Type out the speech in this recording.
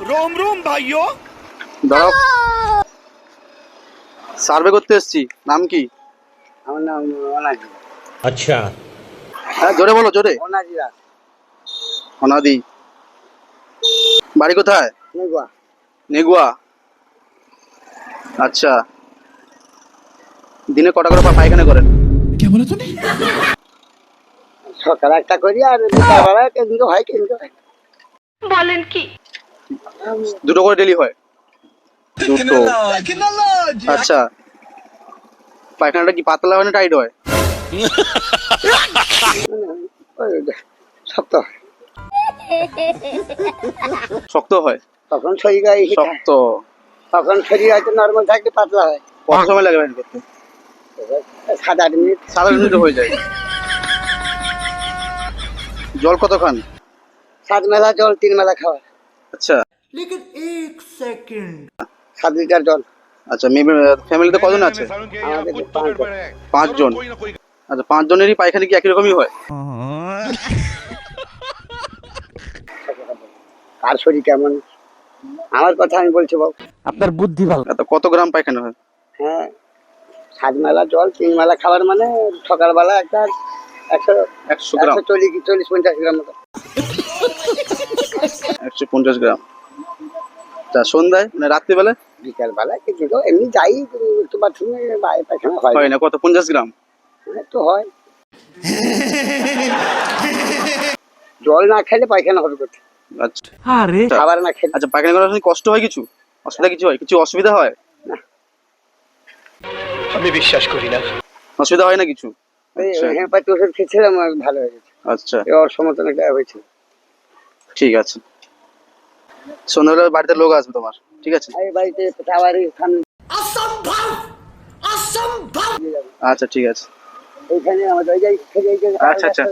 रोम रोम भाइयों। দাঁড়াও, সার্ভে করতে এসেছি। নাম কি? আমার নাম অনাজি। अच्छा। হ্যাঁ জোরে বলো, জোরে। অনাজি দাস। অনাদি। বাড়ি কোথায়? নেগুয়া। নেগুয়া। আচ্ছা, দিনে কটা করে পায়খানা করেন? সকালে একটা করি আর বিকালবেলা কেন্দ্র হয় কেন্দ্র হয়। বলেন কি? দুটো করে ডেলি হয়? দুটো। আচ্ছা, পায়খানাটা কি পাতলা হয় না টাইট হয়? ওই শক্ত হয়। শক্ত হয়। তখন শরীর গায়ে শক্ত। তখন শরীর হয়তো নর্মাল থাকলে পাতলা হয়। কত সময় লাগে বাইন করতে? 7-8 মিনিট। 7 মিনিটে হয়ে যায়। জল কত খান? 7 মেলা জল 3 মেলা খাওয়া। আচ্ছা। 7 লিটার জল। আচ্ছা, ফ্যামিলিতে কজন আছে? আমাদের 5 জন। 5 জন। আচ্ছা, 5 জনেরই পায়খানা কি একই রকমই হয়? কার শরীর কেমন, আমার কথা আমি বলছি বাবু। আপনার বুদ্ধি ভালো। তো কত গ্রাম পায়খানা হয়? হ্যাঁ, 7 মেলা জল 3 মেলা খাবার মানে সকালবেলা একটা 100 গ্রাম। 140-50 গ্রাম মতো। 150 গ্রাম। তা সন্ধ্যায় মানে রাত্রিবেলা? বিকালবেলা কিন্তু এমনি যাই একটু বাথরুমে পায়খানা হয় হয় না, কত? 50 গ্রাম। একটু হয়। জল না খেলে পায়খানা হবে কোথায়? আচ্ছা, খাবার না খেলে। আচ্ছা, পায়খানা করার সময় কষ্ট হয় কিছু? অসুবিধা কিছু হয়? কিছু অসুবিধা হয়? আমি বিশ্বাস করি না। অসুবিধা হয় না কিছু? আচ্ছা, হেপাটিস ওষুধ খেয়েছিলাম, ভালো হয়ে গেছে। আচ্ছা, ওর সমতন একটা হয়েছিল। ঠিক আছে। সন্ধ্যাবেলা বাড়িতে লোক আসবে তোমার, ঠিক আছে? এই বাড়িতে টাওয়ারের সামনে আচ্ছা, ঠিক আছে। এইখানে আমাদের ওই যে আচ্ছা, আচ্ছা।